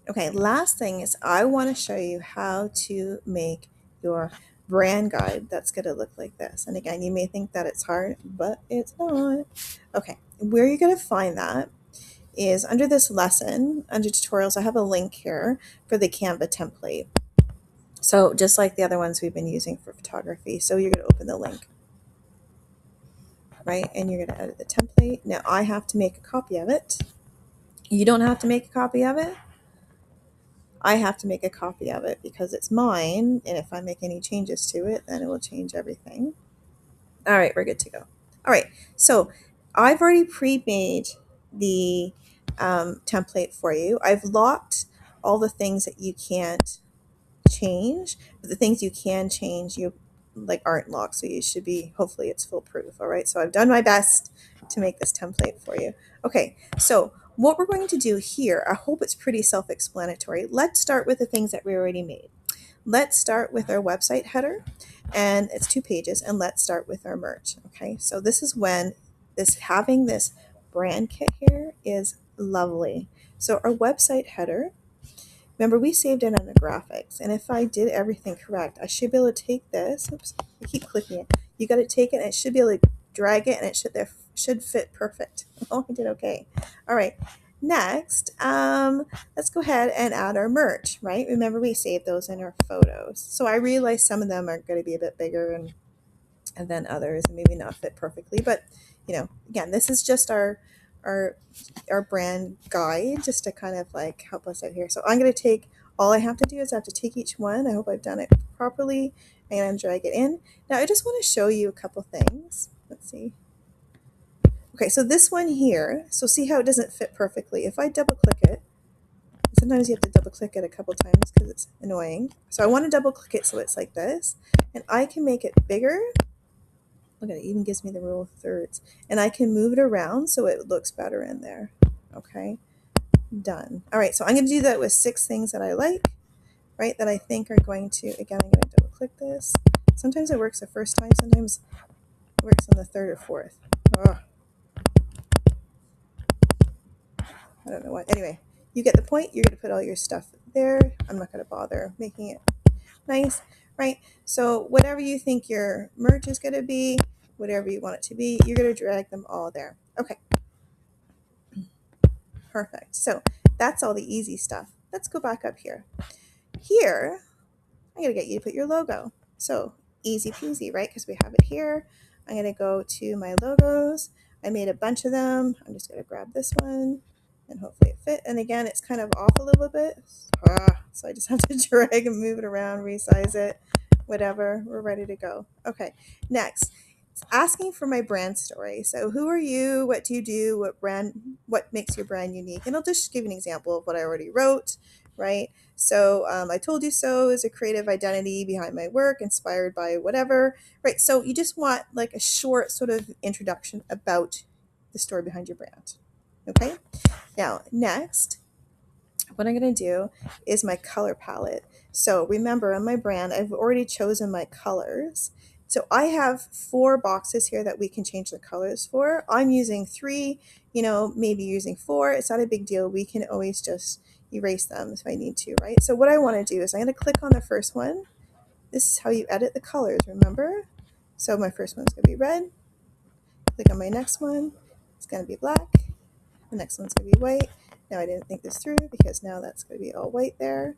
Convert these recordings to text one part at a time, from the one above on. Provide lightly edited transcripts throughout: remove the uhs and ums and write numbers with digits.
Okay, last thing is I want to show you how to make your brand guide that's going to look like this. And again, you may think that it's hard, but it's not. Okay, where you're going to find that is under this lesson, under tutorials, I have a link here for the Canva template. So just like the other ones we've been using for photography. So you're going to open the link, right? And you're going to edit the template. Now I have to make a copy of it. You don't have to make a copy of it. I have to make a copy of it because it's mine. And if I make any changes to it, then it will change everything. All right, we're good to go. All right, so I've already pre-made the template for you. I've locked all the things that you can't change, but the things you can change, you like aren't locked, so you should be, hopefully it's foolproof. All right, so I've done my best to make this template for you. Okay, so what we're going to do here, I hope it's pretty self-explanatory. Let's start with the things that we already made. Let's start with our website header, and it's 2 pages, and let's start with our merch. Okay, so this is when having this brand kit here is lovely. So our website header, remember, we saved it under graphics, and if I did everything correct, I should be able to take this. Oops, I keep clicking it. You got to take it, and it should be able to drag it, and it should fit perfect. Oh, I did okay. All right. Next, let's go ahead and add our merch. Right? Remember, we saved those in our photos. So I realize some of them are going to be a bit bigger and then others and maybe not fit perfectly. But again, this is just our our brand guide, just to kind of like help us out here. So I'm going to take, all I have to do is I have to take each one. I hope I've done it properly, and drag it in. Now I just want to show you a couple things. Let's see. Okay, so this one here, so see how it doesn't fit perfectly. If I double click it, sometimes you have to double click it a couple times because it's annoying. So I want to double click it so it's like this, and I can make it bigger. Look at it, even gives me the rule of thirds. And I can move it around so it looks better in there. Okay, done. All right, so I'm going to do that with 6 things that I like, right, that I think are going to, again, I'm going to double click this. Sometimes it works the first time, sometimes it works on the third or fourth. Oh, I don't know what. Anyway, you get the point. You're going to put all your stuff there. I'm not going to bother making it nice, right? So whatever you think your merch is going to be, whatever you want it to be, you're going to drag them all there. Okay, perfect. So that's all the easy stuff. Let's go back up here. Here, I'm going to get you to put your logo. So easy peasy, right? Because we have it here. I'm going to go to my logos. I made a bunch of them. I'm just going to grab this one and hopefully it fit. And again, it's kind of off a little bit. So I just have to drag and move it around, resize it, whatever. We're ready to go. Okay, next. It's asking for my brand story. So who are you? What do you do? What makes your brand unique? And I'll just give you an example of what I already wrote, right? So I told you so is a creative identity behind my work, inspired by whatever, right? So you just want like a short sort of introduction about the story behind your brand. Okay. Now, next, what I'm going to do is my color palette. So remember, on my brand, I've already chosen my colors. So I have 4 boxes here that we can change the colors for. I'm using 3, maybe using 4. It's not a big deal. We can always just erase them if I need to, right? So what I want to do is I'm going to click on the first one. This is how you edit the colors, remember? So my first one's going to be red. Click on my next one. It's going to be black. The next one's going to be white. Now I didn't think this through because now that's going to be all white there.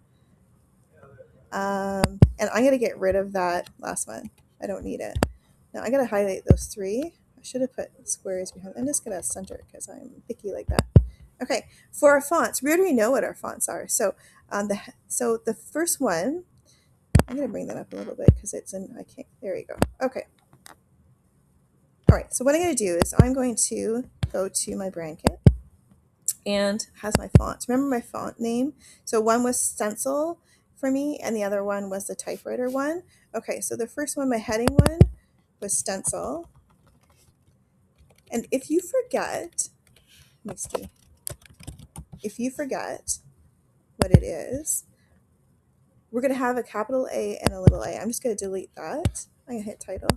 And I'm going to get rid of that last one. I don't need it. Now I got to highlight those 3. I should have put squares behind. I'm just going to center it because I'm picky like that. Okay, for our fonts, we already know what our fonts are. So the first one, I'm going to bring that up a little bit because it's in, I can't, there you go. Okay. All right, so what I'm going to do is I'm going to go to my brand kit and has my fonts. Remember my font name? So one was stencil for me and the other one was the typewriter one. Okay, so the first one, my heading one, was stencil. And if you forget, let me see, if you forget what it is, we're going to have a capital A and a little a. I'm just going to delete that. I'm going to hit title.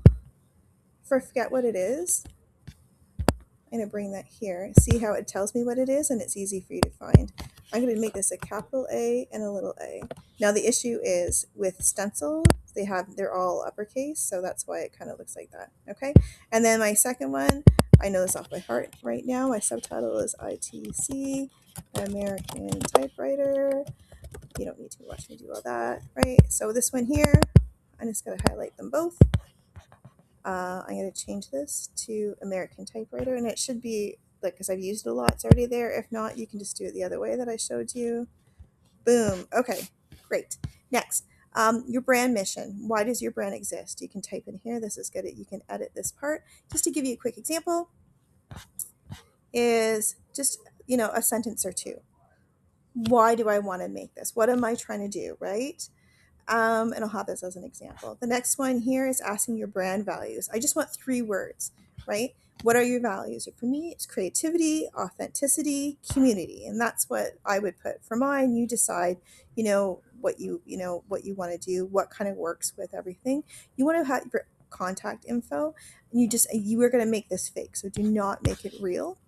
If I forget what it is, I'm going to bring that here. See how it tells me what it is, and it's easy for you to find. I'm going to make this a capital A and a little a. Now the issue is with stencil, they're all uppercase, so that's why it kind of looks like that. Okay, and then my second one, I know this off by heart right now. My subtitle is ITC, American Typewriter. You don't need to watch me do all that, right? So this one here, I'm just going to highlight them both. I'm going to change this to American Typewriter, and it should be, like, because I've used it a lot, it's already there. If not, you can just do it the other way that I showed you. Boom. Okay, great. Next, your brand mission. Why does your brand exist? You can type in here. This is good. You can edit this part. Just to give you a quick example, is just, a sentence or two. Why do I want to make this? What am I trying to do, right? And I'll have this as an example. The next one here is asking your brand values. I just want 3 words, right? What are your values? For me, it's creativity, authenticity, community, and that's what I would put for mine. You decide, what you want to do, what kind of works with everything. You want to have your contact info, and you are going to make this fake, so do not make it real.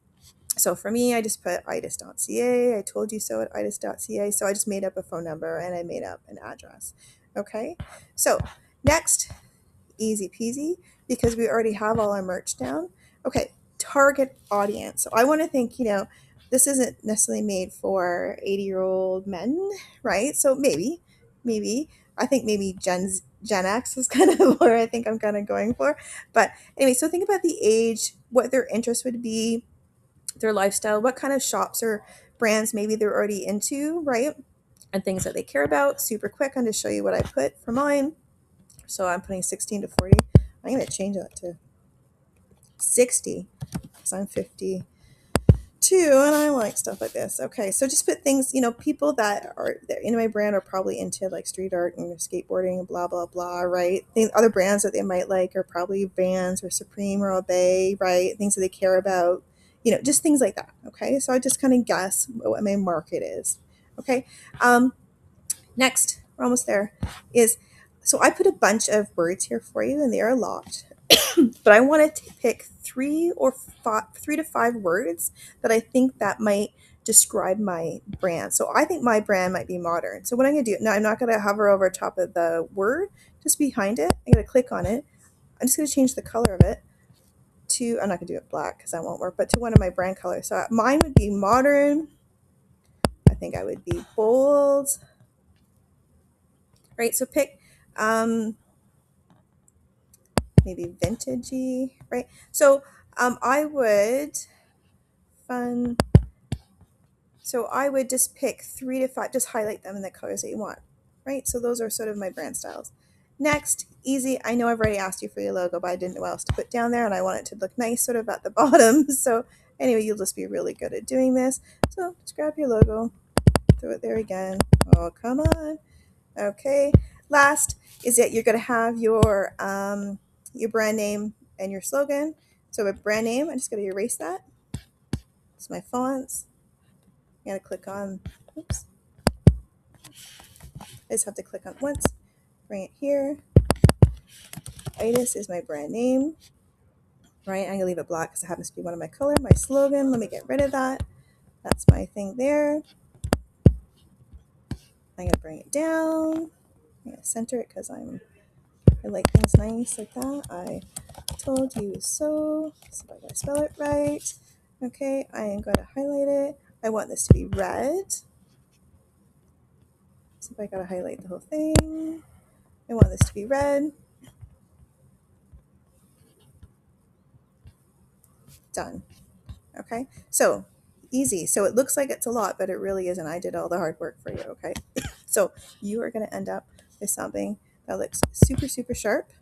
So for me, I just put itis.ca. I told you so at itis.ca. So I just made up a phone number and I made up an address. Okay. So next, easy peasy, because we already have all our merch down. Okay. Target audience. So I want to think, this isn't necessarily made for 80-year-old men, right? So maybe, I think maybe Gen X is kind of where I think I'm kind of going for. But anyway, so think about the age, what their interest would be, their lifestyle, what kind of shops or brands maybe they're already into, right? And things that they care about. Super quick, I'm going to show you what I put for mine. So I'm putting 16 to 40. I'm going to change that to 60 because I'm 52 and I like stuff like this. Okay, so just put things, people that are in my brand are probably into like street art and skateboarding and blah, blah, blah, right? Other brands that they might like are probably Vans or Supreme or Obey, right? Things that they care about. Just things like that. Okay. So I just kind of guess what my market is. Okay. Next, we're almost there. So I put a bunch of words here for you, and they are a lot, but I wanted to pick 3 to 5 words that I think that might describe my brand. So I think my brand might be modern. So what I'm going to do now, I'm not going to hover over top of the word, just behind it. I'm going to click on it. I'm just going to change the color of it. I'm not gonna do it black because that won't work, but to one of my brand colors. So mine would be modern. I think I would be bold. Right. So pick maybe vintagey. Right. So I would fun. So I would just pick 3 to 5. Just highlight them in the colors that you want. Right. So those are sort of my brand styles. Next, easy. I know I've already asked you for your logo, but I didn't know what else to put down there, and I want it to look nice sort of at the bottom. So anyway, you'll just be really good at doing this. So just grab your logo, throw it there again. Oh, come on. Okay. Last is that you're going to have your brand name and your slogan. So a brand name, I'm just going to erase that. It's my fonts. I'm going to click on, oops. I just have to click on once, bring it here. Itis is my brand name, right? I'm gonna leave it black because it happens to be one of my color. My slogan, let me get rid of that. That's my thing there. I'm gonna bring it down. I'm gonna center it because I like things nice like that. I told you so. So I gotta spell it right. Okay, I am going to highlight it. I want this to be red. So I gotta highlight the whole thing. I want this to be red. Done. Okay, so easy. So it looks like it's a lot, but it really isn't. I did all the hard work for you. Okay, so you are going to end up with something that looks super, super sharp.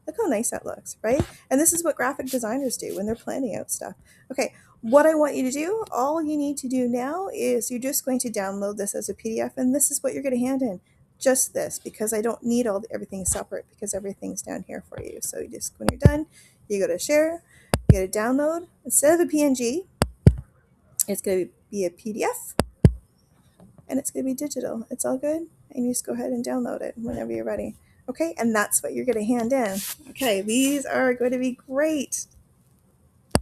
Look how nice that looks, right? And this is what graphic designers do when they're planning out stuff. Okay, what I want you to do, all you need to do now is you're just going to download this as a PDF, and this is what you're going to hand in. Just this, because I don't need everything separate because everything's down here for you. So you just, when you're done, you go to share, you go to download. Instead of a PNG, it's going to be a PDF, and it's going to be digital. It's all good, and you just go ahead and download it whenever you're ready. Okay, and that's what you're going to hand in. Okay, these are going to be great.